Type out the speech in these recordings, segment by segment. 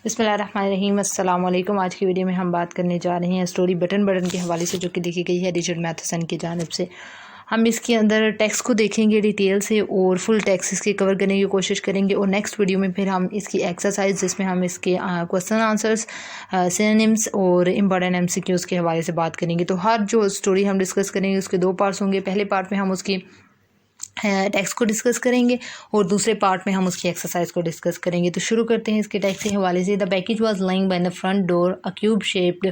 बिस्मिल्लाहिर्रहमानिर्रहीम। अस्सलाम वालेकुम। आज की वीडियो में हम बात करने जा रहे हैं स्टोरी बटन के हवाले से, जो कि लिखी गई है रिचर्ड मैथसन की जानिब से। हम इसके अंदर टेक्स्ट को देखेंगे डिटेल से और फुल टेक्स्ट इसकी कवर करने की कोशिश करेंगे, और नेक्स्ट वीडियो में फिर हम इसकी एक्सरसाइज जिसमें हम इसके क्वेश्चन आंसर्स, सिनोनिम्स और इम्पॉर्टेंट एमसीक्यूज़ के हवाले से बात करेंगे। तो हर जो स्टोरी हम डिस्कस करेंगे उसके दो पार्ट्स होंगे। पहले पार्ट में हम उसकी टेक्स्ट को डिस्कस करेंगे और दूसरे पार्ट में हम उसकी एक्सरसाइज को डिस्कस करेंगे। तो शुरू करते हैं इसके टेक्स्ट के हवाले से। The package was lying bye the front door, a cube shaped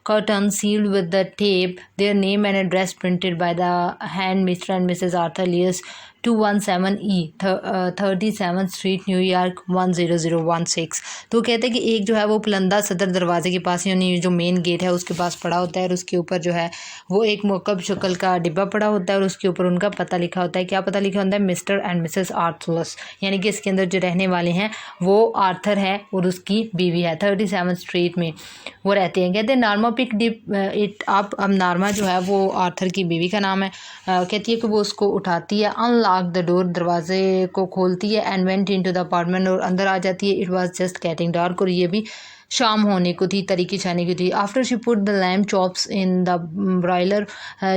curtain sealed with the tape, their name and address printed by the hand mister and Mrs Arthur लियस 217E 37 street New York 10016। तो कहते हैं कि एक जो है वो पुलंदा सदर दरवाजे के पास, यानी जो मेन गेट है उसके पास पड़ा होता है, और उसके ऊपर जो है वो एक मुकब शक्ल का डिब्बा पड़ा होता है, और उसके ऊपर उनका पता लिखा होता है। क्या पता लिखा होता है? मिस्टर एंड मिसेस आर्थरस, यानी कि इसके अंदर जो रहने वाले हैं वो आर्थर है और उसकी बीवी है। 37 स्ट्रीट में वो रहते हैं। कहते हैं नार्मा पिक डिप इट अप। अब नार्मा जो है वो आर्थर की बीवी का नाम है। कहती है कि वो उसको उठाती है, अनलॉक द डोर, दरवाजे को खोलती है, and went into the apartment, और अंदर आ जाती है। It was just getting dark, और ये भी शाम होने को थी, तरीके छाने की थी। After she put the lamb chops in the broiler,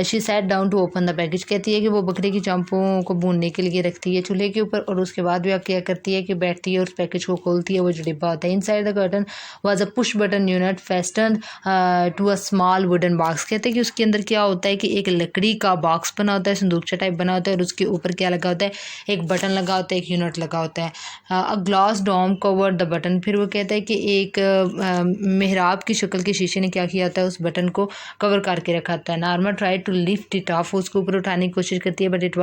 she sat down to open the package. कहती है कि वो बकरे की चंपों को भूनने के लिए रखती है चूल्हे के ऊपर, और उसके बाद भी आप क्या करती है कि बैठती है और उस पैकेज को खोलती है, वो जो डिब्बा होता है। Inside the curtain was a push button unit फेस्टन्ड to a small wooden box. कहते हैं कि उसके अंदर क्या होता है कि एक लकड़ी का बॉक्स बना होता है, संदूकचा टाइप बना होता है, और उसके ऊपर क्या लगा होता है? एक बटन लगा होता है, एक यूनिट लगा होता है। A glass dome cover the button. फिर वो कहता है कि एक मेहराब की शक्ल के शीशे ने क्या किया होता है? उस बटन को कवर करके रखा होता है। नार्मा try to lift it of, उसको ऊपर उठाने की कोशिश करती है, but it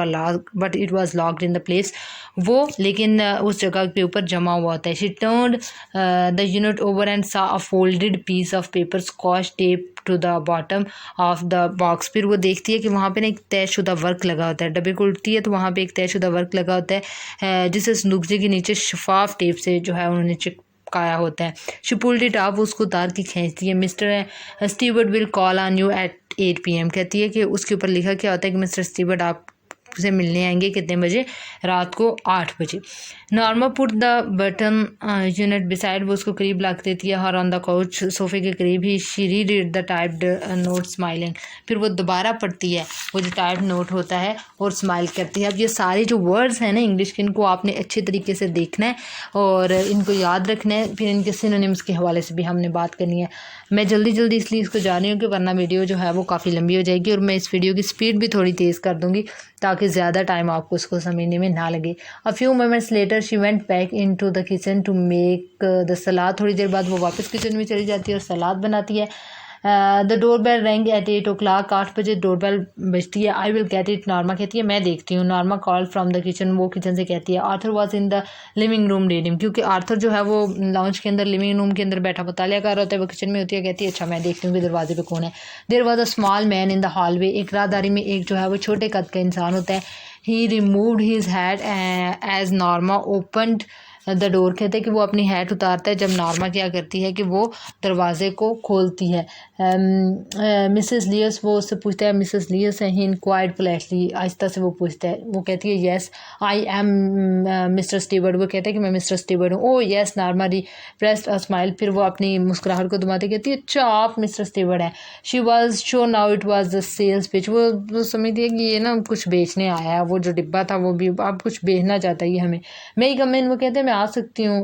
was locked in the place. वो लेकिन उस जगह के ऊपर जमा हुआ होता है। She turned the unit over and सा अ folded piece of paper scotch tape to the bottom of the box. फिर वो देखती है कि वहाँ पे ना एक तयशुदा वर्क लगा होता है। डब्बे को उल्टती है तो वहाँ पे एक तयशुदा वर्क लगा होता है, जिसे संदूकजे के नीचे शफाफ टेप से जो है उन्होंने काया होता है। शी पुल्ड इट अप, उसको उतार के खींचती है। Mister Stewart will call on you at 8 PM। कहती है कि उसके ऊपर लिखा क्या होता है कि मिस्टर स्टीवर्ट आप से मिलने आएंगे कितने बजे? रात को 8 बजे। Norma put the button unit beside, वो उसको करीब रख देती है, हर ऑन द काउच, सोफे के करीब ही। She read the typed note smiling. फिर वो दोबारा पढ़ती है वो जो टाइप नोट होता है और स्माइल करती है। अब ये सारे जो वर्ड्स हैं ना इंग्लिश के, इनको आपने अच्छे तरीके से देखना है और इनको याद रखना है। फिर इनके सिनोनिम्स के हवाले से भी हमने बात करनी है। मैं जल्दी इसलिए इसको जा रही हूँ कि वरना वीडियो जो है वो काफ़ी लंबी हो जाएगी, और मैं इस वीडियो की स्पीड भी थोड़ी तेज़ कर दूँगी ताकि ज़्यादा टाइम आपको उसको समझने में ना लगे। A few moments later she went back into the kitchen to make the सलाद। थोड़ी देर बाद वो वापस किचन में चली जाती है और सलाद बनाती है। द डोर बेल रेंग एट 8 o'clock, 8 बजे डोर बेल बजती है। I will get it, Norma कहती है मैं देखती हूँ। Norma call from the kitchen, वो किचन से कहती है। Arthur was in the living room reading, क्योंकि आर्थर जो है वो लाउंज के अंदर, लिविंग रूम के अंदर बैठा मुतालिया कर रहा होता है, वो किचन में होती है। कहती है अच्छा मैं देखती हूँ कि दरवाजे पे कौन है। There was a small man in the hallway, एक राहदारी में एक जो है वो छोटे कद का इंसान होता है। ही removed his hat as Norma opened the door. कहते हैं कि वो अपनी हैट उतारता है जब नॉर्मा क्या करती है कि वो दरवाजे को खोलती है। मिसेस लियस, वो उससे पूछता है मिसेस लियस है। ही इंक्वायर्ड पोलाइटली, आहिस्ता से वो पूछता है। वो कहती है yes I am mister Stewart. वो कहता है कि मैं मिस्टर स्टीवर्ट हूँ। ओ yes, Norma repressed a smile. फिर वो अपनी मुस्कुराहट को दबाते कहती है अच्छा आप मिस्टर स्टीवर्ट हैं। She was sure now it was the sales pitch. वो समझती है कि ये ना कुछ बेचने आया है, वो जो डिब्बा था वो भी अब कुछ बेचना चाहता है ये हमें। मैं ही कम इन, वो कहते हैं मैं आ सकती हूँ।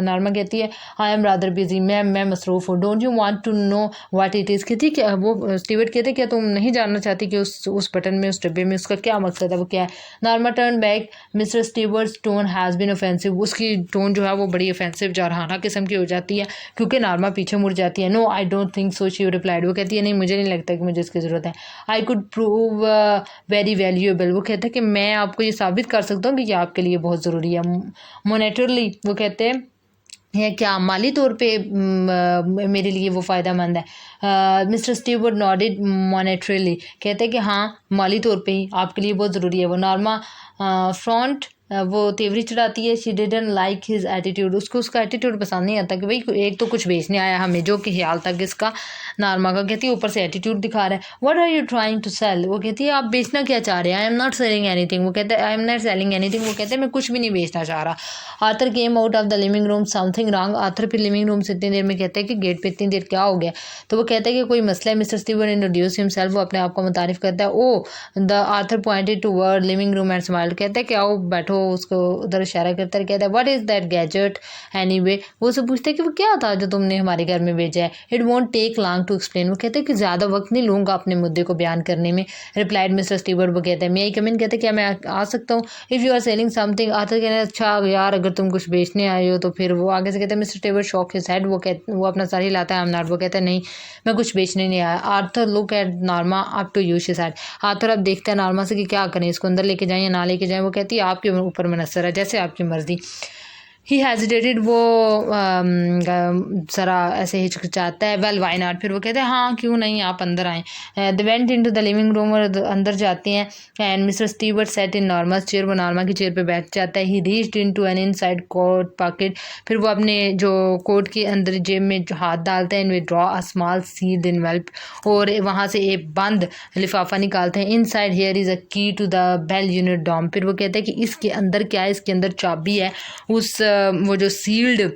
नॉर्मा कहती है आई एम रादर बिजी, मैं मसरूफ़ हूँ। Don't you want to know what it is. कहती क्या वो स्टीवर्ट कहते क्या तुम नहीं जानना चाहती कि उस बटन में, उस डिब्बे में उसका क्या मकसद है, वो क्या है? Norma turn back, mister Stewarts tone has been offensive. उसकी टोन जो है वो बड़ी ऑफेंसिव, जारहाना किस्म की हो जाती है, क्योंकि नॉर्मा पीछे मुड़ जाती है। No I don't think so, she replied. वो कहती है नहीं मुझे नहीं लगता कि मुझे इसकी ज़रूरत है। I could prove very valuable. वो कहता है कि मैं आपको ये साबित कर सकता हूँ कि ये आपके लिए बहुत ज़रूरी है। मोनेटरली, वो कहते हैं या क्या माली तौर पे मेरे लिए वो फ़ायदा मंद है। Mister Stewart nodded monetarily. कहते हैं कि हाँ माली तौर पे ही आपके लिए बहुत ज़रूरी है वो। नॉर्मा फ्रॉन्ट वो तेवरी चढ़ाती है। She didn't like his attitude, उसको उसका एटीट्यूड पसंद नहीं आता कि भाई एक तो कुछ बेचने आया हमें, जो कि ख्याल था कि इसका नारमा का। कहती है ऊपर से एटीट्यूड दिखा रहा है। What are you trying to sell, वो कहती है आप बेचना क्या चाह रहे हैं। I am not selling anything, वो कहते हैं I am not selling anything, वो कहते हैं मैं कुछ भी नहीं बेचना चाह रहा। Arthur came out of the living room, something wrong. Arthur फिर लिविंग रूम से इतनी देर में कहते हैं कि गेट पे इतनी देर क्या हो गया, तो वो कहता है कि कोई मसला है। मिस्टर स्टीवर्ट इंट्रोड्यूस हिमसेल्फ, वो अपने आप को मुतारिफ करता है। ओ the Arthur pointed toward living room and smiled, कहता है कि आओ बैठो, उसको उधर इशारा करता है। कहता है what is that gadget anyway, वो उससे पूछता है कि वो क्या था जो तुमने हमारे घर में भेजा है। It won't take long to explain, वो कहते हैं कि ज़्यादा वक्त नहीं लूँगा अपने मुद्दे को बयान करने में। रिप्लाइड मिस्टर स्टीवर्ट, वो कहता है मे आई कम इन, कहते हैं क्या मैं आ सकता हूँ। If you are selling something, Arthur कहते हैं अच्छा यार अगर तुम कुछ बेचने आए हो तो फिर। वो आगे से कहते हैं mister Stewart shock his head, वो अपना सर हिलाता है। आई एम नॉट, वो कहता है नहीं मैं कुछ बेचने नहीं आया। Arthur look at Norma up to you, she said. Arthur अब देखता है नॉर्मा से कि क्या करें, इसको अंदर लेके जाएं या ना लेके जाएं। वो कहती है आपके ऊपर मुनस्सर है, जैसे आपकी मर्जी। ही हेजिटेटेड, वो ज़रा ऐसे हिचकिचाता है। वेल वाई नॉट, फिर वो कहते हैं हाँ क्यों नहीं, आप अंदर आएँ। दे went into the living room, और अंदर जाते हैं। And mister Stewart set in नॉर्मा's chair, वो नॉर्मा की चेयर पे बैठ जाता है। ही reached into an inside coat pocket, फिर वो अपने जो कोट के अंदर जेब में जो हाथ डालते हैं। Withdraw a small sealed envelope, और वहाँ से एक बंद लिफाफा निकालते हैं। Inside here is a key to the bell unit dome, फिर वो कहते हैं कि इसके अंदर क्या है, इसके अंदर चाबी है उस वो जो सील्ड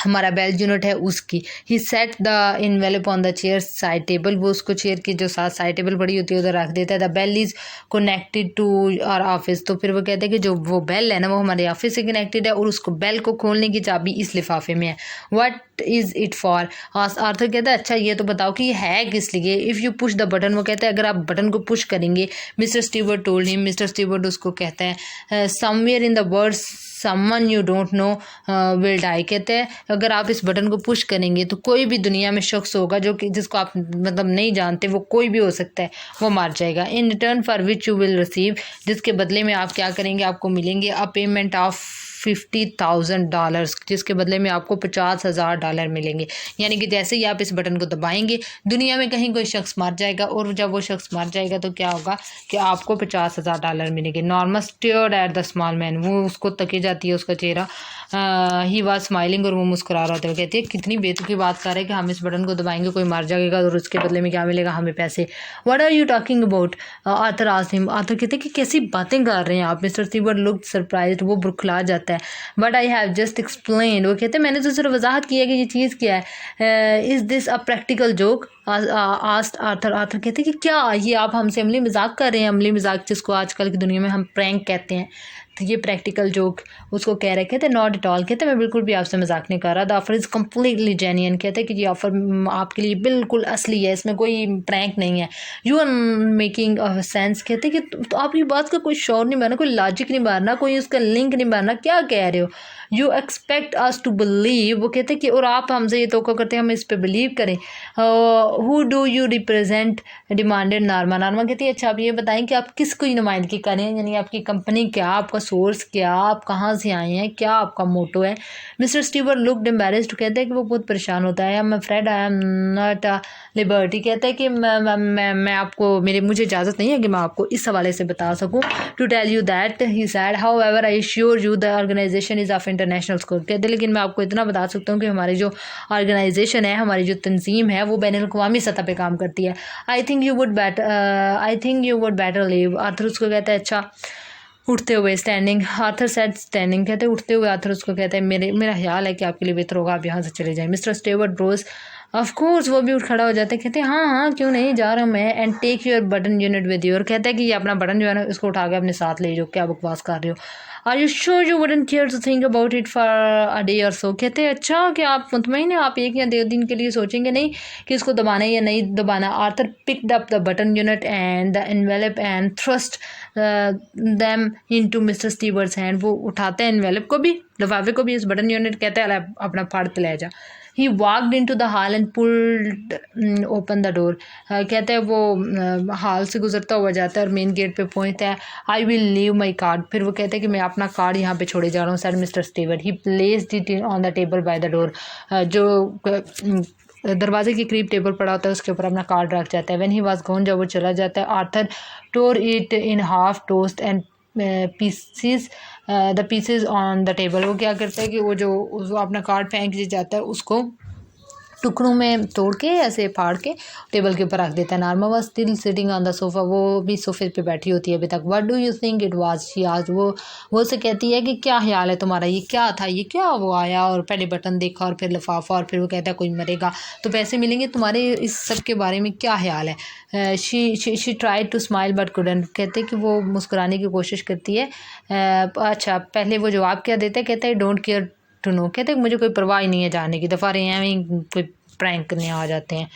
हमारा बेल यूनिट है उसकी। ही set the envelope on the chair side table, वो उसको चेयर की जो साथ साइड टेबल पड़ी होती है उधर रख देता है। The bell is connected to our office, तो फिर वो कहते हैं कि जो वो बेल है ना वो हमारे ऑफिस से कनेक्टेड है, और उसको बेल को खोलने की चाबी इस लिफाफे में है। What is it for, Arthur कहता है अच्छा ये तो बताओ कि ये है किस लिए। If you push the button, वो कहता है अगर आप बटन को पुश करेंगे। Mister Stewart told him, Mister Stewart उसको कहता है somewhere in the world someone you don't know will die, कहते हैं अगर आप इस बटन को पुश करेंगे तो कोई भी दुनिया में शख्स होगा जो कि जिसको आप मतलब नहीं जानते, वो कोई भी हो सकता है, वो मार जाएगा। In return for which you will receive, जिसके बदले में आप क्या करेंगे, आपको मिलेंगे अ पेमेंट ऑफ $50,000, जिसके बदले में आपको $50,000 मिलेंगे। यानी कि जैसे ही आप इस बटन को दबाएंगे दुनिया में कहीं कोई शख्स मर जाएगा, और जब वो शख्स मर जाएगा तो क्या होगा कि आपको $50,000 मिलेंगे। Norma stared at the small man, वो उसको तके जाती है उसका चेहरा। ही वाज स्माइलिंग, और वो मुस्कुरा रहा होता है। कहती है कितनी बेतुकी बात कर रहे हैं कि हम इस बटन को दबाएंगे कोई मर जाएगा और उसके बदले में क्या मिलेगा, हमें पैसे। What are you talking about, Arthur asked him. Arthur कहते हैं कि कैसी बातें कर रहे हैं आप। मिस्टर स्टीवर्ट लुक्ड सरप्राइज्ड, वो बुरखला जाता है। But I have just explained, वो कहते हैं मैंने तो सिर्फ वजाहत की है कि ये चीज़ क्या है। Is this a practical joke, asked Arthur. Arthur कहते हैं कि क्या ये आप हमसे अमली मजाक कर रहे हैं, अमली मजाक जिसको आजकल की दुनिया में हम प्रैंक कहते हैं, तो ये प्रैक्टिकल जोक उसको कह रहे। कहते हैं नॉट एट ऑल, कहते हैं मैं बिल्कुल भी आपसे मजाक नहीं कर रहा। The offer is completely genuine, कहते हैं कि ये ऑफर आपके लिए बिल्कुल असली है, इसमें कोई प्रैंक नहीं है। You are making a sense, कहते हैं कि तो आप ये बात का कोई शौर नहीं मारना, कोई लॉजिक नहीं मारना, कोई उसका लिंक नहीं मारना, क्या कह रहे हो। You expect us to believe, वो कहते हैं कि और आप हमसे ये तोक़ा करते हैं हम इस पर बिलीव करें। Who do you represent, demanded Norma. Norma कहती है अच्छा आप ये बताएं कि आप किस कोई नुमाइंदगी करें, यानी आपकी कंपनी क्या, आपका सोर्स क्या, आप कहाँ से आए हैं, क्या आपका मोटो है। मिस्टर स्टीवर्ट लुक्ड एम्बैरेस्ड, कहते हैं कि वो बहुत परेशान होता है। I am afraid I am not a liberty, कहता है कि मैं आपको मुझे इजाज़त नहीं है कि मैं आपको इस हवाले से बता सकूँ। To tell you that he said however I sure you the organization is of international scope, कहते हैं लेकिन मैं आपको इतना बता सकता हूँ कि हमारी जो ऑर्गेनाइजेशन है, हमारी जो तंजीम है, वो बैनुल-अक़वामी सतह पे काम करती है। आई think you would better leave, Arthur उसको कहता है अच्छा उठते हुए। स्टैंडिंग, आर्थर सेड स्टैंडिंग, कहते हैं उठते हुए। आर्थर उसको कहता है मेरा ख्याल है कि आपके लिए बेहतर होगा आप यहाँ से चले जाएं। Mister Stewart rose, of course, वो भी उठ खड़ा हो जाते हैं। कहते हैं हाँ क्यों नहीं, जा रहा हूँ मैं। And take your button unit with you, और कहता है कि ये अपना बटन जो है ना उसको उठा के अपने साथ ले जाओ, क्या बकवास कर रहे हो। Are you sure you wouldn't care to think about it for a day or so, कहते हैं अच्छा कि आप मुतमईन हैं, आप 1 या 2 दिन के लिए सोचेंगे नहीं कि इसको दबाना है या नहीं दबाना। Arthur picked up the button unit and the envelope and thrust them into mister Stewarts hand, वो उठाते हैं एनवेलप को भी, लिफाफे को भी, इस बटन यूनिट, कहते हैं अपना फाड़ ले जा। He walked into the hall and pulled open the door, कहते हैं वो हॉल से गुजरता हुआ जाता है और मेन गेट पे पहुंचता है। I will leave my card, फिर वो कहते हैं कि मैं अपना कार्ड यहाँ पे छोड़े जा रहा हूँ। Sir mister Stewart, he placed it on the table by the door, जो दरवाजे के करीब टेबल पड़ा होता है उसके ऊपर अपना कार्ड रख जाता है। व्हेन ही वाज गोन, जब वो चला जाता है, Arthur tore it in half tossed and pieces the pieces on the table. वो क्या करता है कि वो अपना कार्ड फेंक जाता है, उसको टुकड़ों में तोड़ के ऐसे फाड़ के टेबल के ऊपर रख देता है। Norma was still sitting on the sofa, वो भी सोफे पे बैठी होती है अभी तक। What do you think it was, she asked. वो से कहती है कि क्या ख्याल है तुम्हारा, ये क्या था, ये क्या। वो आया और पहले बटन देखा और फिर लिफाफा, और फिर वो कहता है कोई मरेगा तो पैसे मिलेंगे, तुम्हारे इस सब के बारे में क्या ख्याल है। She tried to smile but couldn't. कहते कि वो मुस्कुराने की कोशिश करती है। अच्छा, पहले वो जवाब क्या देता है, कहता है डोंट केयर टू नो। कहते हैं मुझे कोई परवाह ही नहीं है जाने की, दफ़ा रहे हैं कोई प्रैंक करने आ जाते हैं।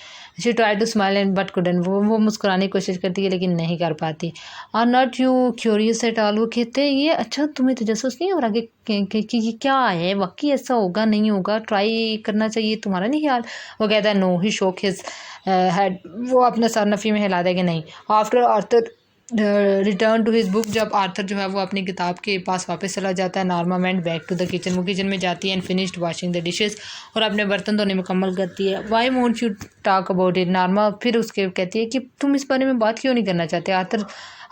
She try to smile and but couldn't. वो मुस्कुराने की कोशिश करती है लेकिन नहीं कर पाती। Are not you curious at all. वो कहते हैं ये अच्छा तुम्हें तजस्सुस नहीं हो रहा कि ये क्या है, वाकई ऐसा होगा नहीं होगा, ट्राई करना चाहिए, तुम्हारा नहीं ख्याल। वो कहता है नो। ही शोक हिज हेड। वो अपने सर नफ़ी में हिलाता है कि नहीं। After Arthur return to his book. जब आर्थर जो है वो अपनी किताब के पास वापस चला जाता है, Norma went back to the kitchen. वो किचन में जाती है and finished washing the dishes, और अपने बर्तन धोने मुकम्मल करती है। Why won't you talk about it. Norma फिर उसके कहती है कि तुम इस बारे में बात क्यों नहीं करना चाहते।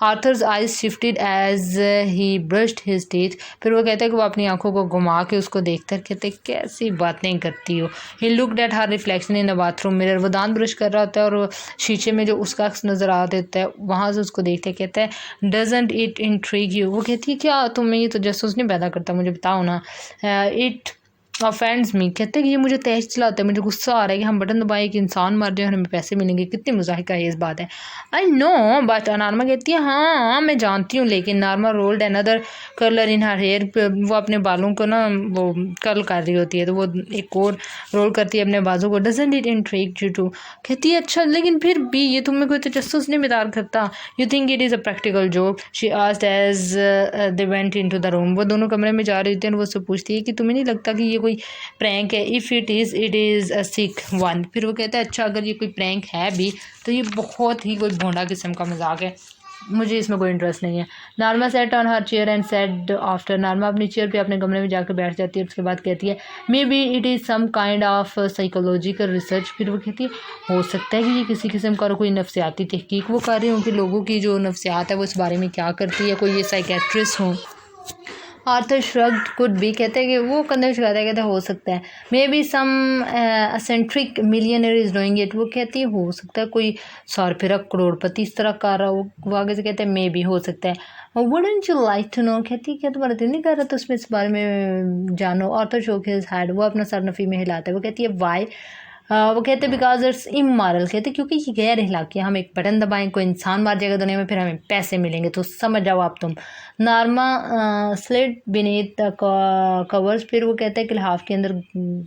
Arthur's eyes shifted as he brushed his teeth. फिर वो कहता है कि वो अपनी आंखों को घुमा के उसको देखते कहते कैसी बातें करती हो। He looked at her reflection in the bathroom mirror. वो दांत ब्रश कर रहा होता है और शीशे में जो उसका अक्स नज़र आ देता है वहाँ से उसको देखते कहता है डजंट इट इंट्रीग यू। वो कहती है क्या तुम्हें ये तो जसूस नहीं पैदा करता, मुझे बताओ ना। इट ऑफेंड्स मी। कहते हैं कि ये मुझे तेज चलाता है, मुझे गुस्सा आ रहा है कि हम बटन दबाए कि इंसान मर जाए और हमें पैसे मिलेंगे, कितनी मजाक है इस बात है। आई नो बट नार्मा कहती है हाँ मैं जानती हूँ, लेकिन Norma rolled another colour in her hair. वो अपने बालों को ना वो कर्ल कर रही होती है तो वो एक और रोल करती है अपने बाजू को। Doesn't it intrigue you too. कहती है अच्छा लेकिन फिर भी ये तुम्हें कोई तजस्सुस नहीं बेदार करता। You think it is a practical job, she asked as they went into the room. वो दोनों कमरे में जा रही होती है और वो उससे पूछती है कि तुम्हें नहीं लगता कि ये कोई प्रैंक है। If it is a sick one. फिर वो कहता है अच्छा अगर ये कोई प्रैंक है भी तो ये बहुत ही कोई भोंडा किस्म का मजाक है, मुझे इसमें कोई इंटरेस्ट नहीं है। Norma sat on her chair and said after. Norma अपनी चेयर पे अपने कमरे में जाकर बैठ जाती है, उसके बाद कहती है maybe it is some kind of psychological research. फिर वो कहती है हो सकता है कि ये किसी किस्म का कोई नफ्सियाती तहकीक वो कर रही हूँ कि लोगों की जो नफ्सियात है वो इस बारे में क्या करती है, कोई ये साइकेट्रिस्ट हो। Arthur shrugged could be. कहते हैं कि वो कंधे उचकाता है, कहते हो सकता है। Maybe some eccentric millionaire is doing it. वो कहती है हो सकता है कोई सारफिरा करोड़पति इस तरह कर रहा हो। वो आगे से कहते हैं मे बी हो सकता है। Wouldn't you like to know. कहती है क्या तुम्हारा दिल नहीं कर रहा तो उसमें इस बारे में जानो। आर्थर शोक हिज हेड। वो अपना सर नफ़ी में हिलाता है। वो कहती है वाई। वो कहते हैं बिकॉज इट्स इमोरल। कहते क्योंकि ये गैर अखलाकी है, हम एक बटन दबाएं कोई इंसान मार जाएगा दुनिया में फिर हमें पैसे मिलेंगे, तो समझ जाओ आप तुम। नार्मा स्लिड बीनीथ द कवर्स। फिर वो कहता है कि लिहाफ के अंदर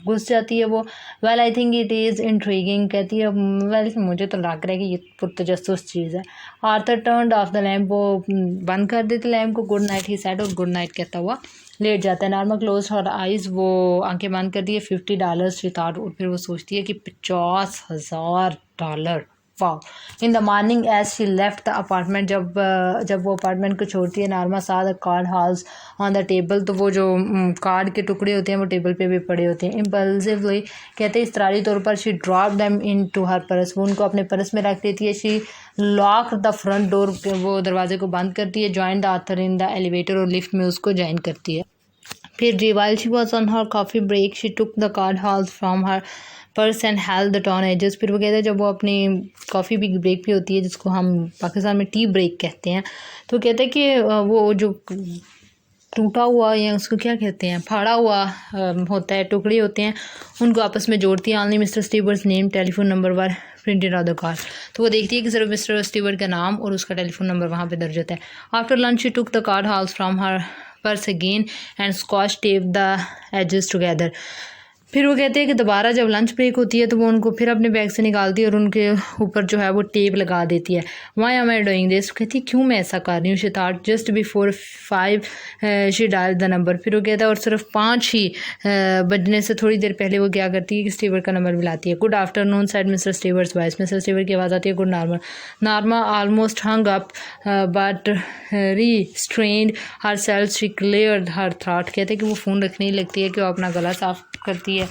घुस जाती है वो। Well I think it is intriguing. कहती है वेल मुझे तो लग रहा है कि ये पुरतजस्सुस चीज़ है। Arthur turned of the lamp. वो बंद कर देते लैम्प को। Good night he said. और गुड नाइट कहता हुआ लेट जाता है। नार्मा क्लोज हर आइज़। वो आंखें बंद कर दी है। $50 शी थॉट। और फिर वो सोचती है कि $50,000। Wow. In the morning as she left the apartment. जब वो अपार्टमेंट को छोड़ती है, Norma sat the card house on the table. तो वो जो कार्ड के टुकड़े होते हैं वो टेबल पे भी पड़े होते हैं। इम्पल्सिवली कहते हैं इसतरारी तौर पर she drop them into her purse. वो उनको अपने पर्स में रख देती है। She lock the front door. वो दरवाजे को बंद करती है। Join the Arthur in the elevator. और लिफ्ट में उसको ज्वाइन करती है। फिर while she was on her coffee break, she took the card house from her purse and held the torn edges. फिर वो कहते हैं जब वो अपनी कॉफ़ी भी ब्रेक भी होती है जिसको हम पाकिस्तान में टी ब्रेक कहते हैं, तो कहते हैं कि वो जो टूटा हुआ या उसको क्या कहते हैं फाड़ा हुआ होता है, टुकड़े होते हैं, उनको आपस में जोड़ती है। Only Mr Stewart's name telephone number were printed on the card. तो वो देखती है कि सिर्फ मिस्टर स्टीवर्ट का नाम और उसका टेलीफोन नंबर वहाँ पे दर्ज होता है। After lunch she took the card house from her purse again and Scotch tape the edges together. फिर वो कहते हैं कि दोबारा जब लंच ब्रेक होती है तो वो उनको फिर अपने बैग से निकालती है और उनके ऊपर जो है वो टेप लगा देती है। Why am I doing this. कहती है क्यों मैं ऐसा कर रही हूँ। She thought just before 5 she dial the number. फिर वो कहता है और सिर्फ 5 ही बजने से थोड़ी देर पहले वो क्या करती है कि स्टीवर्ट का नंबर मिलाती है। Good afternoon said Mr Stewart's voice. Mr Stewart की आवाज़ आती है। Good normal. Norma almost hung up but restrained herself she cleared her throat. कहते हैं कि वो फ़ोन रखने ही लगती है कि वो अपना गला साफ करती है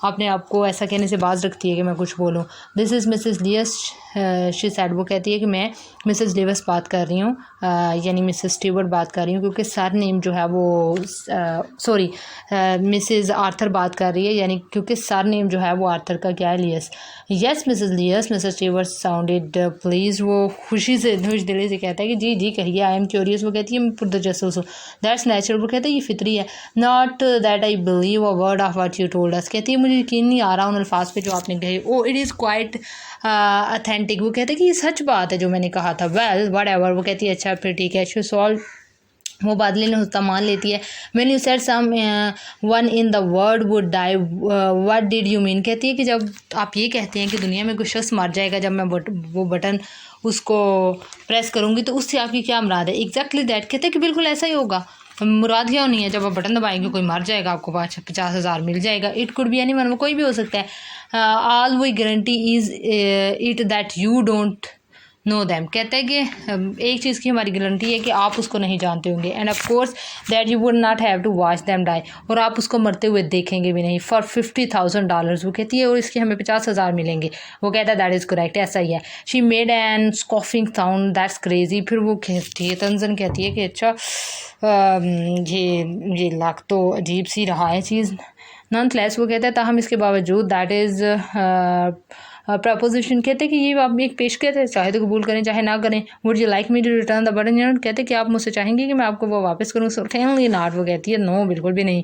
अपने आप को ऐसा कहने से बाज रखती है कि मैं कुछ बोलूँ। This is Mrs Lewis she said, वो कहती है कि मैं मिसेस लिवस बात कर रही हूँ, यानी मिसेस स्टीवर्ट बात कर रही हूँ, क्योंकि सर नेम जो है वो सॉरी मिसेस आर्थर बात कर रही है, यानी क्योंकि सर नेम जो है वो आर्थर का क्या है, Lewis. Yes Mrs Lewis, Mrs Stewart sounded pleased, वो खुश दिली से कहता है कि जी जी कहिए, आई एम क्यूरियस, वो कहती है पुट द जसूस हूँ, दैट्स नेचुरल, वो कहता है ये फितरी है, not that I believe a word of what you told us, कहती है मुझे यकीन नहीं आ रहा उन अल्फाज पे जो आपने कहे, ओ इट इज़ क्वाइट अथेंटिक, वो कहते हैं कि ये सच बात है जो मैंने कहा था, वेल वट एवर, वो कहती है अच्छा फिर ठीक है, शी सॉल्व, वो बादली ने उसका मान लेती है। When you said someone in the world would die, what did you mean, कहती है कि जब आप ये कहते हैं कि दुनिया में कोई शख्स मर जाएगा जब मैं वो बटन उसको प्रेस करूँगी, तो उससे आपकी क्या मुराद है। एग्जैक्टली दैट, कहते हैं कि बिल्कुल ऐसा ही होगा, मुराद क्या नहीं है, जब आप बटन दबाएंगे कोई मर जाएगा, आपको 50,000 मिल जाएगा। इट कुड बी एनीवन, वो कोई भी हो सकता है। All we guarantee is it that you don't know them, कहता है कि एक चीज़ की हमारी गारंटी है कि आप उसको नहीं जानते होंगे, and of course that you would not have to watch them die, और आप उसको मरते हुए देखेंगे भी नहीं, फॉर $50,000, वो कहती है, और इसके हमें 50,000 मिलेंगे। वो कहता है दैट इज़ करेक्ट, ऐसा ही है। She made a scoffing sound, that's crazy, फिर वो कहती है तंजन कहती है कि अच्छा ये लाख तो अजीब सी रहा है चीज़। नॉनथलेस, वो कहता है ताहम इसके बावजूद, दैट इज़ प्रपोजिशन, कहते हैं कि ये आप एक पेश कहते हैं, चाहे तो कबूल करें चाहे ना करें। Would you like me to return the button, कहते हैं कि आप मुझसे चाहेंगे कि मैं आपको वो वापस करूँ। सर्टेनली नॉट, वो कहती है नो बिल्कुल भी नहीं।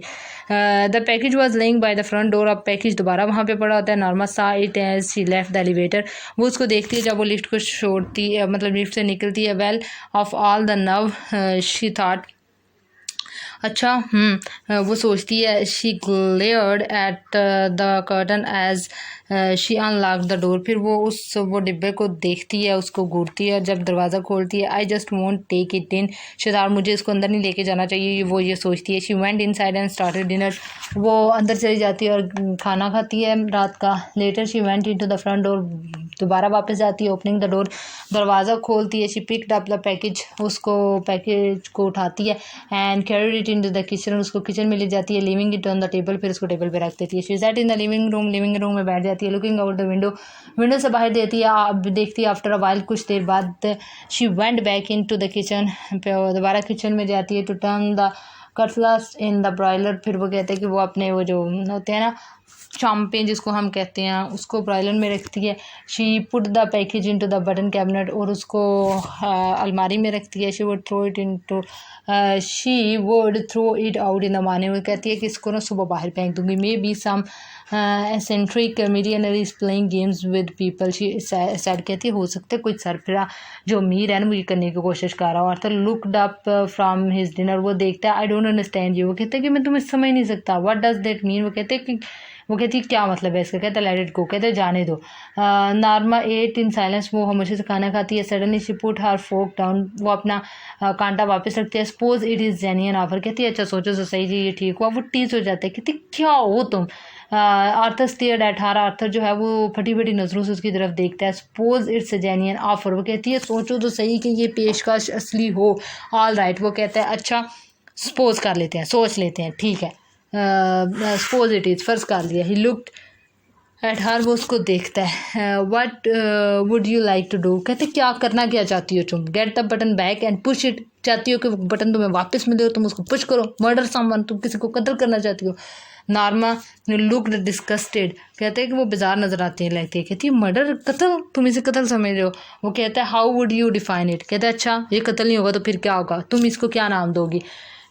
The package was laying by the front door, अब पैकेज दोबारा वहाँ पे पड़ा होता है। Norma saw it as she left the elevator, वो उसको देखती है जब वो लिफ्ट को छोड़ती है, मतलब लिफ्ट से निकलती है। Well of all the nerve she thought, अच्छा वो सोचती है। She glared at the curtain as she unlock the door, फिर वो डिब्बे को देखती है, उसको घूरती है, जब दरवाज़ा खोलती है। I just want take it in, शायद मुझे इसको अंदर नहीं लेके जाना चाहिए, वो ये सोचती है। She went inside and started dinner, वो अंदर चली जाती है और खाना खाती है रात का। Later she went into the front door, दोबारा वापस जाती है, ओपनिंग द डोर, दरवाज़ा खोलती है। She picked up the package, उसको पैकेज को उठाती है, and carried it into the kitchen, उसको किचन में ले जाती है। Living it on the table, फिर उसको टेबल पे रख देती है। She sat in the living room में बैठ जाती है। लुकिंग आउट द विंडो से बाहर देखती है। आफ्टर अ वाइल, कुछ देर बाद, she went back into the kitchen, दोबारा किचन में जाती है। To turn the cutlets in the broiler, फिर वो कहते हैं कि वो अपने वो जो होते हैं ना चांपे जिसको हम कहते हैं, उसको ब्रॉयलर में रखती है। She put the package into the bottom cabinet, और उसको अलमारी में रखती है। She would throw it out in the morning, वो कहती है कि इसको ना सुबह बाहर फेंक दूंगी। Maybe some eccentric millionaire is playing games with people, she said, कहती है हो सकता है कोई सरफिरा जो अमीर है ना मुझे करने की कोशिश कर रहा हूँ। Arthur looked up from his dinner, वो देखता है। आई डोंट अंडरस्टैंड यू, वो कहते हैं कि मैं तुम्हें समझ नहीं सकता। व्हाट डज दैट मीन, वो कहती है क्या मतलब है इसका, कहता है लेट इट गो, कहते हैं जाने दो। नॉर्मा एट इन साइलेंस, वो खामोशी से खाना खाती है। Suddenly she put her fork down, वो अपना कांटा वापस रखती है। Suppose it is genuine offer, कहती है अच्छा सोचो तो सही जी ये ठीक हुआ। वो टीज हो जाता है, कहती क्या हो तुम। Arthur stared at her, Arthur जो है वो फटी फटी नज़रों से उसकी तरफ देखता है। सपोज इट्स जेन्युइन ऑफर, वो कहती है सोचो तो सही कि ये पेशकश असली हो। ऑल राइट, वो कहता है अच्छा सपोज कर लेते हैं, सोच लेते हैं, ठीक है। सपोज इट इज़, फ़र्ज़ कर लिया। ही लुक्ड एट हर, वो उसको देखता है। What would you like to do, कहते क्या करना क्या चाहती हो तुम। Get the button back and push it, चाहती हो कि वो बटन तुम्हें वापस मिले, तुम उसको पुश करो। मर्डर समवन, तुम किसी को कत्ल करना चाहती हो। नॉर्मा लुक्ड डिस्गस्टेड, कहते हैं कि वो बेजार नजर आते हैं, लगती है। कहती है मर्डर, कत्ल, तुम इसे कत्ल समझ रहे हो। वो कहता है how would you define it, कहता है अच्छा ये कत्ल नहीं होगा तो फिर क्या होगा, तुम इसको क्या नाम दोगी।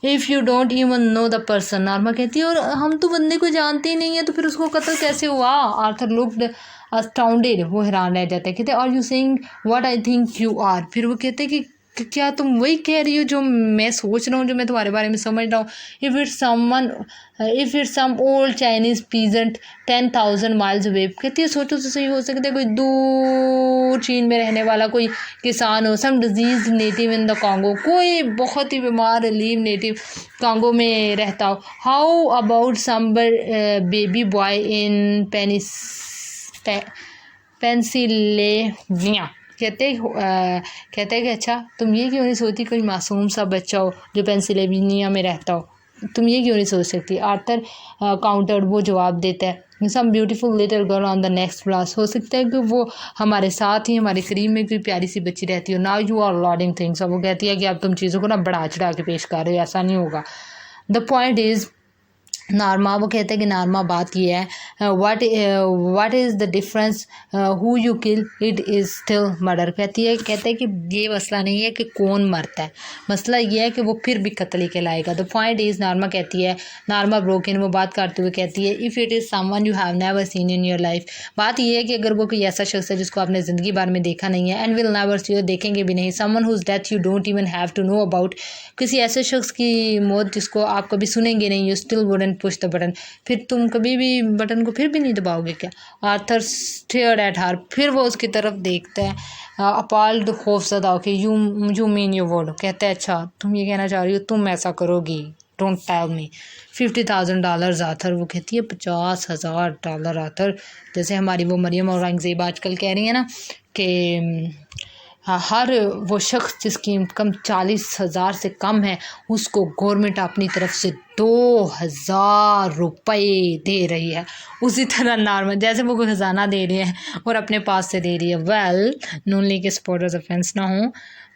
If you don't even know the person, Norma कहती है और हम तो बंदे को जानते ही नहीं है तो फिर उसको कत्ल कैसे हुआ। आर्थर लुक्ड अस्टाउंडेड, वो हैरान रह जाता है। कहते are you saying what I think you are, फिर वो कहते हैं कि क्या तुम वही कह रही हो जो मैं सोच रहा हूँ, जो मैं तुम्हारे बारे में समझ रहा हूँ। If it's some old Chinese peasant 10,000 miles away, कहती है सोचो तो सही, हो सकता है कोई दूर चीन में रहने वाला कोई किसान हो। Some disease native in the Congo, कोई बहुत ही बीमार लीव नेटिव कॉन्गो में रहता हो। How about some baby boy in Pennsylvania, कहते हैं कि अच्छा तुम ये क्यों नहीं सोचती कोई मासूम सा बच्चा हो जो पेंसिल्वेनिया में रहता हो, तुम ये क्यों नहीं सोच सकती। आर्थर काउंटर्ड, वो जवाब देता है some beautiful little girl on the next class, हो सकता है कि वो हमारे साथ ही हमारे करीब में कोई प्यारी सी बच्ची रहती हो। Now you are lording things, अब वो कहती है कि अब तुम चीज़ों को ना बढ़ा चढ़ा के पेश कर रहे हो, ऐसा नहीं होगा। द पॉइंट इज़ नारमा, वो कहते हैं कि नारमा बात ये है, what is the difference, who you kill it is still murder. कहते हैं कि ये मसला नहीं है कि कौन मरता है, मसला ये है कि वो फिर भी कत्ल ही कहलाएगा। द पॉइंट इज़, नारमा कहती है, नारमा ब्रोकन, वो बात करते हुए कहती है, if it is someone you have never seen in your life. बात ये है कि अगर वो कोई ऐसा शख्स है जिसको आपने ज़िंदगी भर में देखा नहीं है, एंड विल नेवर सी, देखेंगे भी नहीं, someone whose death you don't even have to know about, किसी ऐसे शख्स की मौत जिसको आप कभी सुनेंगे नहीं, you still wouldn't push the button, फिर तुम कभी भी बटन को फिर भी नहीं दबाओगे क्या। आर्थर स्टेयर्ड एट हर, फिर वो उसकी तरफ देखता है, अपॉल्ड, खौफज़दा होके, यू मीन योर वर्ड, कहता है अच्छा तुम ये कहना चाह रही हो, तुम ऐसा करोगी, डोंट टेल मी। $50,000 आर्थर, वो कहती है $50,000 आर्थर, जैसे हमारी वो मरियम और औरंगज़ेब आजकल कह रही है ना कि हर वो शख्स जिसकी इनकम 40,000 से कम है उसको गवर्नमेंट अपनी तरफ से 2,000 रुपये दे रही है। उसी तरह नॉर्मल जैसे वो कोई ख़जाना दे रही है और अपने पास से दे रही है। वेल, नून लीग के सपोर्टर्स ऑफेंस ना हो,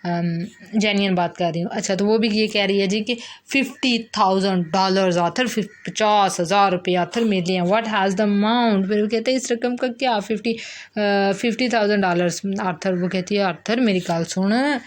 जेन्युइन बात कर रही हूँ। अच्छा, तो वो भी ये कह रही है जी कि $50,000 आथर, 50,000 रुपये आथर मेरे लिए। व्हाट हैज़ द अमाउंट, फिर वो कहते हैं इस रकम का क्या, $50,000 आर्थर, वो कहती है आर्थर मेरी गल सुन,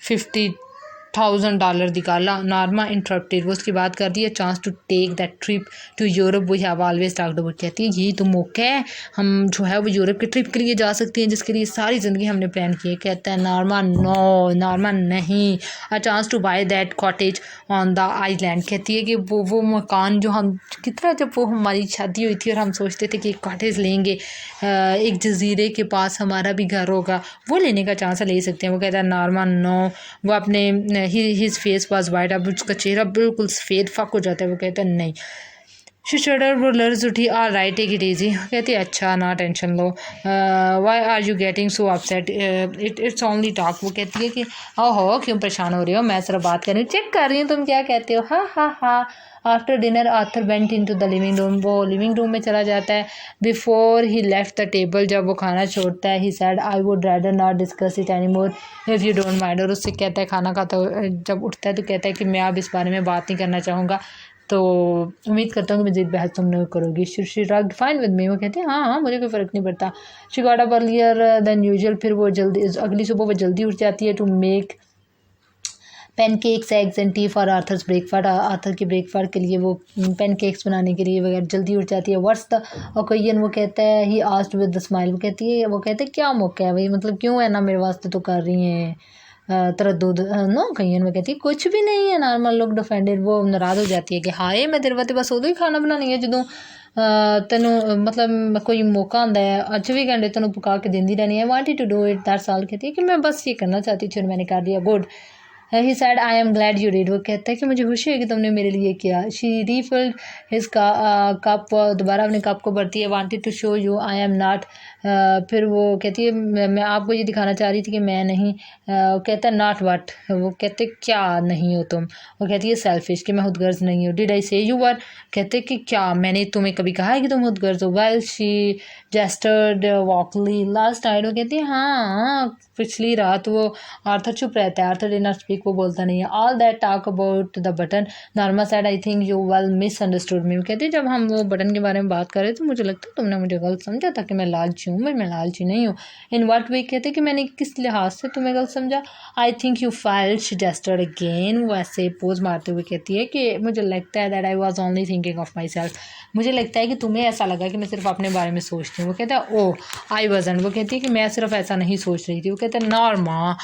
$50,000 निकाला। नार्मा इंटरप्टेड, वो उसकी बात कर रही है, chance to take that trip to Europe we have always talked about, कहती है यही तो मौका है, हम जो है वो यूरोप की ट्रिप के लिए जा सकते हैं जिसके लिए सारी ज़िंदगी हमने प्लान की है। कहता है नार्मा नो, नार्मा नहीं। A chance to buy that cottage on the island, कहती है कि वो मकान जो हम कितना, जब वो हमारी शादी हुई थी और हम सोचते थे कि एक कॉटेज लेंगे, एक जजीरे के पास हमारा भी घर होगा, वो लेने का चांस ले सकते हैं। वो कहता है नार्मा नो। वो अपने हिज फेस वाज वाइट, अब उसका चेहरा बिल्कुल सफ़ेद फक हो जाता है। वो कहता है नहीं। शी शडर्ड, वो लर्ज उठी। All right, take it easy, कहती है अच्छा ना टेंशन लो। Why are you getting so upset, it's only talk, वो कहती है कि ओहो क्यों परेशान हो रही हो, मैं सिर्फ बात कर रही हूँ, चेक कर रही हूँ तुम क्या कहते हो, हाँ हाँ हाँ। After dinner Arthur went into the living room, वो लिविंग रूम में चला जाता है। Before he left the table, जब वो खाना छोड़ता है, he said I would rather not discuss it any more if you don't mind, और उससे कहता है खाना खाता जब उठता है तो कहता है कि मैं अब इस बारे में बात नहीं करना चाहूँगा, तो उम्मीद करता हूँ कि मज़ीद बहस तुम नहीं करोगी। शी रग फाइन विद मी, वो कहते हैं हाँ हाँ मुझे कोई फ़र्क नहीं पड़ता। She got up earlier than usual, फिर वो जल्दी, अगली सुबह वो जल्दी उठ जाती है। To make pancakes, eggs and tea for Arthur's breakfast, Arthur के ब्रेकफास्ट के लिए वो पैनकेक्स बनाने के लिए वगैरह जल्दी उठ जाती है। व्हाट्स द ओकेजन, वो कहता है, he asked with the smile, वो कहते हैं क्या मौका है भाई, मतलब क्यों है ना मेरे वास्ते तो कर रही हैं तरद्दुद, नो कहीं में कहती है कुछ भी नहीं है। नॉर्मल लुक डिफेंडेड, वो नाराज़ हो जाती है कि हाय मैं तेरे वास्ते बस उदों ही खाना बनानी है ਜਦੋਂ तेनों मतलब कोई मौका आंदा है, 24 घंटे तेनों पका के देंदी रहनी है। Wanted to do it that's all, कहती है कि मैं बस ये करना चाहती थी और मैंने कर दिया। Good. He said I am glad you did, वो कहता है कि मुझे खुशी है कि तुमने मेरे लिए किया। शी रीफिल्ड हिज कप, दोबारा अपने कप को भरती है। Wanted to show you I am not, फिर वो कहती है मैं आपको ये दिखाना चाह रही थी कि मैं नहीं। कहता है नॉट वट, वो कहते क्या नहीं हो तुम, वो कहती है सेल्फिश, कि मैं खुदगर्ज नहीं हूँ। डिड आई से यू वर, कहते कि क्या मैंने तुम्हें कभी कहा है कि तुम खुदगर्ज हो। वेल शी जेस्टर्ड वॉकली लास्ट नाइट, वो कहती है हाँ पिछली रात। वो आर्थर चुप रहता है, आर्थर डिड नॉट स्पीक, वो बोलता नहीं है। All that talk about the button, Norma said I think you well misunderstood me, वो कहती है जब हम वो बटन के बारे में बात कर रहे थे मुझे लगता है तुमने मुझे गलत समझा था कि मैं लालची हूँ, मैं लालची नहीं हूँ। इन व्हाट वे, कहते कि मैंने किस लिहाज से तुम्हें गलत समझा। I think you felt, she gestured again, वो ऐसे पोज मारते हुए कहती है कि मुझे लगता है that I was only thinking of my self, मुझे लगता है कि तुम्हें ऐसा लगा कि मैं सिर्फ अपने बारे में सोचती हूँ। वो कहता है ओह आई वजन, वो कहती है कि मैं सिर्फ ऐसा नहीं सोच रही थी। वो कहता है नॉर्मा,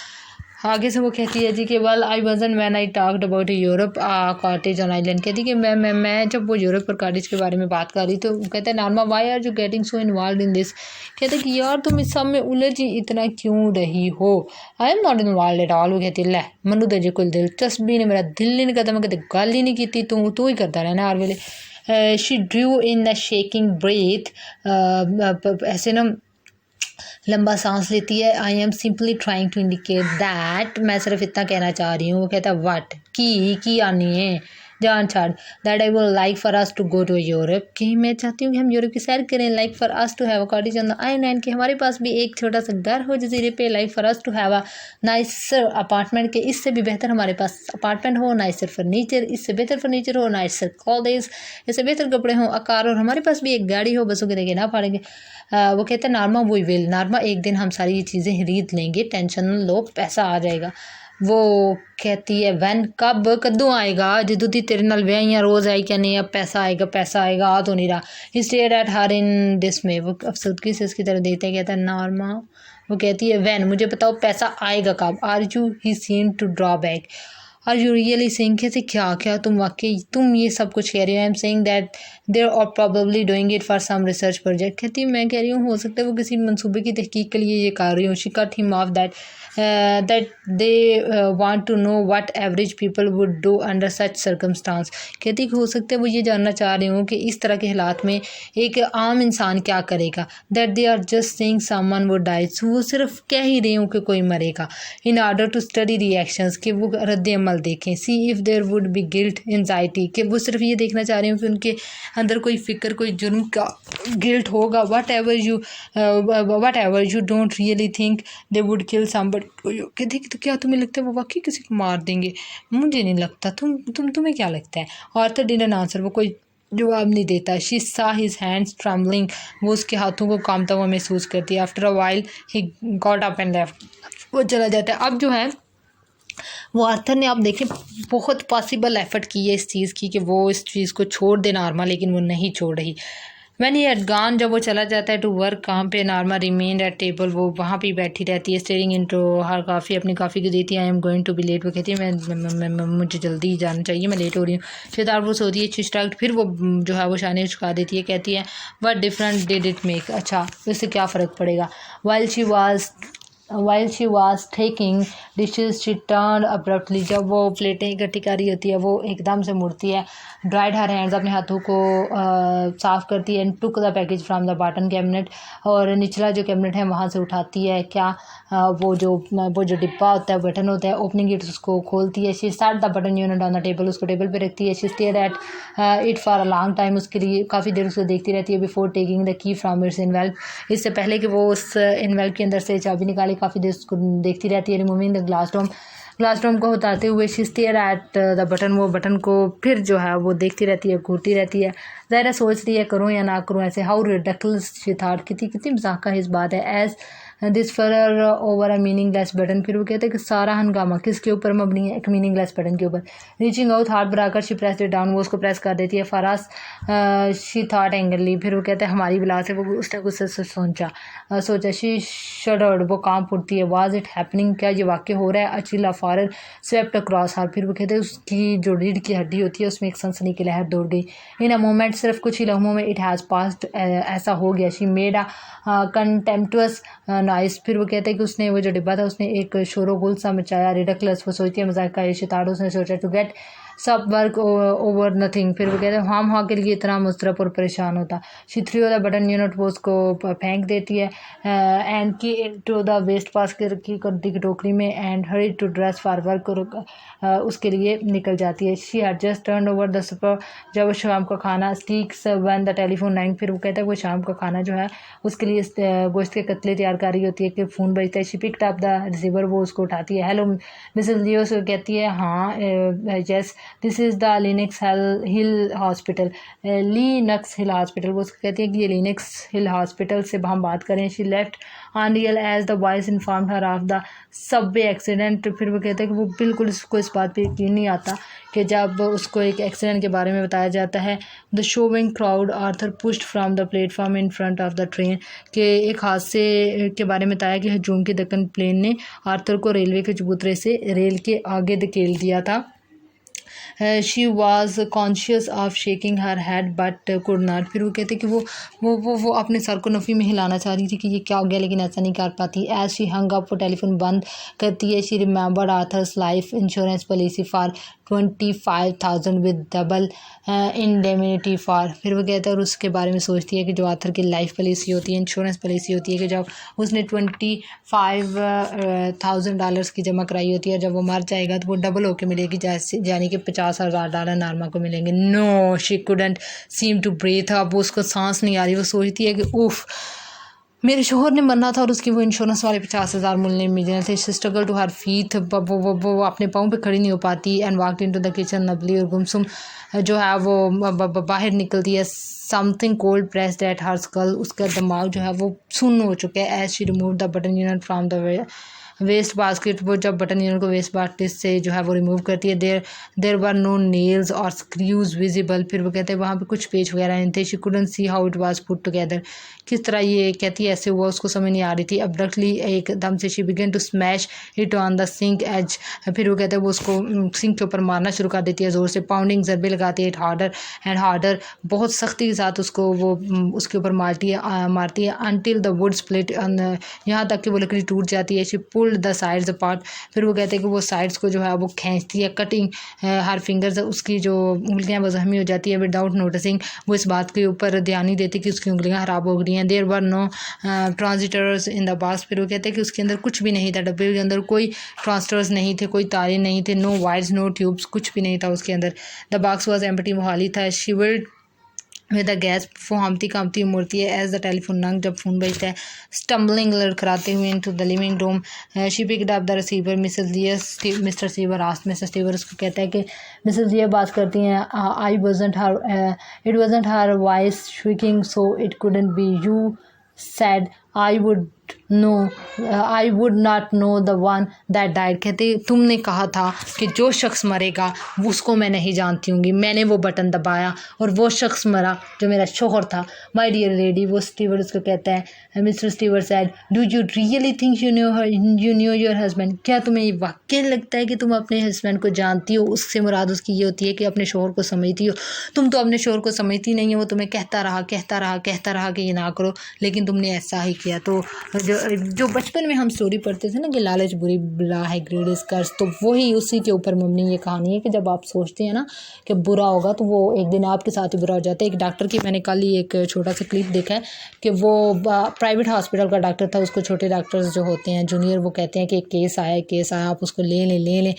आगे से वो कहती है जी कि वेल आई वजन when I talked about Europe cottage on island, कहती है कि मैं जब वो यूरोप और कॉटेज के बारे में बात कर रही तो कहता है Norma why are you getting so involve in this, कहते हैं कि यार तुम इस सब में उलझी इतना क्यों रही हो। I am not involve at all, वो कहती है लै मनु तो जे कोई दिलचस्पी नहीं, मेरा दिल ही नहीं करता, मैं कदे गल ही नहीं की, तू ही करता रहना हर वेले। She drew in the shaking breath, ऐसे ना लंबा सांस लेती है। I am simply trying to indicate that, मैं सिर्फ इतना कहना चाह रही हूँ। वो कहता है वट की आनी है, जान छाड़ that I would like for us to go to Europe, कि मैं चाहती हूँ कि हम यूरोप की सैर करें। Like for us to have a cottage on the island, कि हमारे पास भी एक छोटा सा घर हो जजीरे पे। Like for us to have a nicer apartment, के इससे भी बेहतर हमारे पास अपार्टमेंट हो, नाइसर फर्नीचर, इससे बेहतर फर्नीचर हो, नाइसर क्लॉथ्स, इससे बेहतर कपड़े हों, अकार, और हमारे पास भी एक गाड़ी हो, बसों के लेके ना पड़ेंगे। वो कहते हैं नारमा वी विल, नारमा एक दिन हम सारी ये चीज़ें खरीद लेंगे, टेंशन लो, पैसा आ जाएगा। वो कहती है वैन, कब कद्दू आएगा, जिदू दी तेरे नाल ब्याहियां रोज़ आई क्या नहीं, अब पैसा आएगा, आ तो नहीं रहा। He stared at her in this में, वो अफसरदगी से उसकी तरफ देखते हैं, कहता है नारमा। वो कहती है वैन, मुझे बताओ पैसा आएगा कब। Are you, he seem to draw back, are you really saying, कहते क्या तुम वाकई तुम ये सब कुछ कह रही हो। I am saying that there are probably doing it for some research project, कहती है मैं कह रही हूँ हो सकता है वो किसी मंसूबे की तहकीक के लिए ये कर रही हूँ। She cut him off that they want to know what average people would do under such circumstance, कहती कि हो सकता है वो ये जानना चाह रही हूँ कि इस तरह के हालात में एक आम इंसान क्या करेगा। That they are just saying someone would die, वो सिर्फ कह ही रही हूँ कि कोई मरेगा। In order to study reactions, कि वो रद्द अमल देखें। See if there would be guilt anxiety, कि वो सिर्फ ये देखना चाह रही हूँ कि उनके अंदर कोई फ़िक्र, कोई जुर्म का गिल्ट होगा। What ever you don't really think they would kill somebody, कहती तो क्या तुम्हें लगता है वो वाकई किसी को मार देंगे। मुझे नहीं लगता, तुम्हें क्या लगता है। आर्थर डिडंट आंसर, वो कोई जवाब नहीं देता। शी सा हिज हैंड्स ट्रम्बलिंग, वो उसके हाथों को कांपता हुआ महसूस करती है। After a while he got up and left, वो चला जाता है। अब जो है वो आर्थर ने, आप देखें, बहुत पॉसिबल एफर्ट की है इस चीज़ की कि वो इस चीज़ को छोड़ दे नार्मा, लेकिन वो नहीं छोड़ रही। When he had gone, जब वो चला जाता है टू वर्क, कहाँ पे नार्मा रिमेन्ड एट टेबल, वो वहाँ पे बैठी रहती है। स्टेरिंग इनटू हर कॉफ़ी, अपनी कॉफ़ी को देती है। I am going to be late, वो कहती है मैं मुझे जल्दी जाना चाहिए, मैं लेट हो रही हूँ। शेतार वो सोती है, चिस्ट्रक्ट, फिर वो जो है वो शाने चुका देती है, कहती है what different did it make, अच्छा इससे क्या फ़र्क पड़ेगा। While she was taking dishes, she turned abruptly, जब वो प्लेटें इकट्ठी कर रही होती है वो एकदम से मुड़ती है। ड्राइड हर हैंड्स, अपने हाथों को साफ़ करती है। And took the package from the bottom cabinet, और निचला जो कैबिनेट है वहाँ से उठाती है क्या वो जो डिब्बा होता है, बटन होता है, ओपनिंग इट, उसको खोलती है। She start the button unit on the table, उसको टेबल पे रखती है। She stare at it for a long time, उसके लिए काफ़ी देर उसको देखती रहती है। Before taking the key from its envelope, इससे पहले कि वो उस इनवेल्प के अंदर से चाबी निकाले, काफ़ी देर उसको देखती रहती है। रिमूविंग द ग्लास डोम को उतारते हुए। She stare at the button, वो बटन को फिर जो है वो देखती रहती है, घूरती रहती है। ज़ाहिर सोच रही है करूँ या ना करूँ ऐसे। हाउ रिडिकुलस शी थॉट, कितनी मजाक का इस बात है। As this furore over a meaningless button, फिर वो कहते हैं कि सारा हंगामा किसके ऊपर मबनी है, एक मीनिंगलेस बटन के ऊपर। रीचिंग आउट, हाथ बढ़ाकर शी प्रेस इट डाउन, वो उसको प्रेस कर देती है। फरास शी थॉट एंगरली, फिर वो कहते हैं हमारी बिला से, वो उसने गुस्से से सोचा। शी शडर्ड, वो कांप उठती है। वाज इट हैपनिंग, क्या ये वाक़ई हो रहा है। अचिला फारर स्वेप्ट अक्रॉस हर, फिर वो कहते हैं उसकी जो रीढ़ की हड्डी होती है उसमें एक सनसनी की लहर दौड़ गई। इन अ मोमेंट, सिर्फ कुछ ही लम्हों में, इट हैज़ पास्ड, ऐसा हो गया। शी मेड अ कंटेम्प्टुअस नॉइस, फिर वो कहते हैं कि उसने वो जो डिब्बा था उसने एक शोरगुल सा मचाया। रिडिकुलस, वो सोचती है मजाक का। शितार, उसने सोचा टू गेट सब वर्क ओवर नथिंग, फिर वो कहते हैं हाँ के लिए इतना मुस्तरब और परेशान होता। She threw the button unit, वो उसको फेंक देती है। एंड की टू द वेस्ट बास्केट, की कर दी टोकरी में। And hurry to dress for work, उसके लिए निकल जाती है। She had just turn over the supper, जब वो शाम का खाना। Steaks when the telephone rang, फिर वो कहता है वो शाम का खाना जो है उसके लिए गोश्त के कतले तैयार कर रही होती है कि फ़ोन बजता है। She picked up the receiver, वो उसको उठाती है। हेलो मिसेस लियो, से कहती है हाँ yes this is the Linux hill hospital, Linux hill hospital, वो उसको कहती है कि ये लिनक्स हिल हॉस्पिटल से हम बात करें। She left unreal as the voice informed her of the subway accident, फिर वो कहते हैं कि वो बिल्कुल उसको इस बात पे यकीन नहीं आता कि जब उसको एक एक्सीडेंट के बारे में बताया जाता है। The showing crowd, Arthur pushed from the platform in front of the train, के एक हादसे के बारे में बताया कि हजूम के दक्कन प्लेन ने आर्थर को रेलवे के चबूतरे से रेल के आगे धकेल दिया था। She was conscious of shaking her head but could not, फिर वो कहते कि वो अपने सर को नफ़ी में हिलाना चाह रही थी कि ये क्या हो गया, लेकिन ऐसा नहीं कर पाती। एज शी हंग अप, वो टेलीफोन बंद करती है। She remembered Arthur's life insurance policy for 25,000 with double indemnity for. फिर वो कहता है और उसके बारे में सोचती है कि जो आर्थर की लाइफ पॉलिसी होती है, इंश्योरेंस पॉलिसी होती है, कि जब उसने $25,000 की जमा कराई होती है, जब वो मर जाएगा तो वो डबल होके मिलेगी, जैसे यानी कि $50,000 नार्मा को मिलेंगे। No, she couldn't seem to breathe. अब उसको सांस नहीं आ रही। वो सोचती है कि उफ, मेरे शोहर ने मरना था और उसकी वो इंश्योरेंस वाले 50,000 मिलने मिलने थे। स्ट्रगल टू हर फीट, वो अपने पाँव पे खड़ी नहीं हो पाती। And walked into the kitchen, numbly और गुमसुम जो है वो बाहर निकलती है। Something cold pressed at her skull, उसका दिमाग जो है वो सुन्न हो चुका है। As she remove the button unit from the waste basket, वो जब बटन यूनिट को वेस्ट बास्केट से जो है वो रिमूव करती है, देर वर नो नेल्स और स्क्रूज विजिबल। फिर वो कहते हैं वहाँ पे कुछ पेच वगैरह नहीं थे। She couldn't see how it was put together, किस तरह ये कहती है ऐसे हुआ, उसको समझ नहीं आ रही थी। अब्रप्टली एकदम से she began to smash it on the sink edge. फिर वो कहते हैं वो उसको सिंक के ऊपर मारना शुरू कर देती है ज़ोर से। पाउंडिंग ज़रबे लगाती है, इट हार्डर एंड हार्डर, बहुत सख्ती के साथ उसको वो उसके ऊपर मारती है अनटिल द वुड स्प्लिट, यहाँ तक कि वो लकड़ी टूट जाती है। She pulled the sides apart. फिर वो कहते हैं कि वो साइड्स को जो है वो खींचती है। कटिंग हर फिंगर्स, उसकी जो उंगलियां वो जख्मी हो जाती है। विदाउट नोटिसिंग, वो इस बात के ऊपर ध्यान नहीं देती कि उसकी उंगलियां ख़राब हो गई हैं। There were no transistors in the box. फिर वो कहते हैं कि उसके अंदर कुछ भी नहीं था, डब्बे के अंदर कोई ट्रांजिस्टर्स नहीं थे, कोई तारे नहीं थे। नो वायर्स, नो ट्यूब्स, कुछ भी नहीं था उसके अंदर। द बॉक्स वॉज एम्प्टी, वो खाली था। She willed with the gas, वो हामती कामती उमड़ती है। एज द टेलीफोन नंग, जब फ़ोन बजता है। स्टम्बलिंग, लड़खड़ाते हुए into the living room. She picked up the receiver. Mister sewer asked, mister sewer उसको कहता है कि मिसेस लिया बात करती हैं। I wasn't her, it wasn't her voice shrieking so it couldn't B you sad I would not know the one that died. कहते तुमने कहा था कि जो शख्स मरेगा उसको मैं नहीं जानती होंगी, मैंने वो बटन दबाया और वो शख्स मरा जो मेरा शोहर था। माय डियर लेडी, वो स्टीवर्ड उसको कहता है। Mister steward said, do you really think you new your husband? क्या तुम्हें ये वाकई लगता है कि तुम अपने हस्बैंड को जानती हो? उससे मुराद उसकी ये होती है कि अपने शोहर को समझती हो। तुम तो अपने शोहर को समझती नहीं हो, वो तुम्हें कहता रहा कि ये ना करो, लेकिन तुमने ऐसा ही किया। तो जो बचपन में हम स्टोरी पढ़ते थे ना कि लालच बुरी बला है, ग्रेड इज कर्स, तो वही उसी के ऊपर मबनी ये कहानी है कि जब आप सोचते हैं ना कि बुरा होगा तो वो एक दिन आपके साथ ही बुरा हो जाता है। एक डॉक्टर की मैंने कल ही एक छोटा सा क्लिप देखा है कि वो प्राइवेट हॉस्पिटल का डॉक्टर था। उसको छोटे डॉक्टर्स जो होते हैं जूनियर, वो कहते हैं कि एक केस आया, आप उसको ले लें।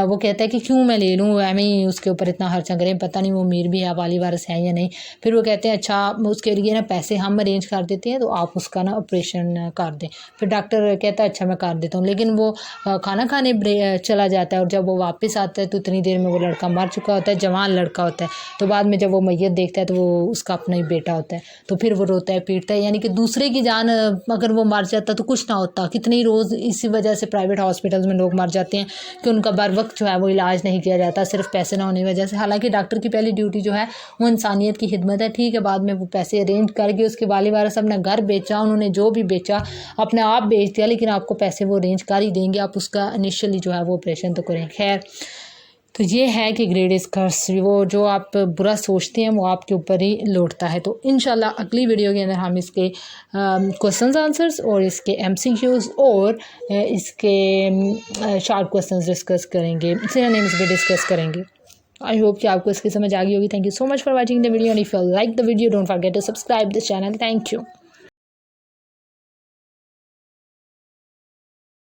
वो कहता है कि क्यों मैं ले लूँ, एम ही उसके ऊपर इतना खर्चा करें, पता नहीं वो अमीर भी है, वाली वारस है या नहीं। फिर वो कहते हैं अच्छा उसके लिए ना पैसे हम अरेंज कर देते हैं, तो आप उसका ना ऑपरेशन कर दें। फिर डॉक्टर कहता है अच्छा मैं कर देता हूँ, लेकिन वो खाना खाने चला जाता है और जब वो वापस आता है तो इतनी देर में वो लड़का मर चुका होता है, जवान लड़का होता है। तो बाद में जब वो मैयत देखता है तो वो उसका अपना ही बेटा होता है। तो फिर वो रोता है पीटता है, यानी कि दूसरे की जान अगर वो मर जाता तो कुछ ना होता। कितने ही रोज़ इसी वजह से प्राइवेट हॉस्पिटल्स में लोग मर जाते हैं कि उनका बर वक्त जो है वो इलाज नहीं किया जाता, सिर्फ पैसे ना होने की वजह से। हालांकि डॉक्टर की पहली ड्यूटी जो है वो इंसानियत की खिदमत है, ठीक है। बाद में वो पैसे अरेंज करके उसके वाली वारस अपना घर बेचा, उन्होंने जो भी बेचा अपने आप बेच दिया, लेकिन आपको पैसे वो अरेंज कर ही देंगे, आप उसका इनिशियली जो है वो ऑपरेशन तो करें। खैर, तो ये है कि ग्रेड इज कर्स, वो जो आप बुरा सोचते हैं वो आपके ऊपर ही लौटता है। तो इंशाल्लाह अगली वीडियो के अंदर हम इसके क्वेश्चंस आंसर्स और इसके एमसीक्यूज़ और इसके शॉर्ट क्वेश्चंस डिस्कस करेंगे, सिनोनिम्स भी डिस्कस करेंगे। आई होप कि आपको इसकी समझ आ गई होगी। Thank you so much for watching the video and if you like the video don't forget to subscribe this channel. Thank you.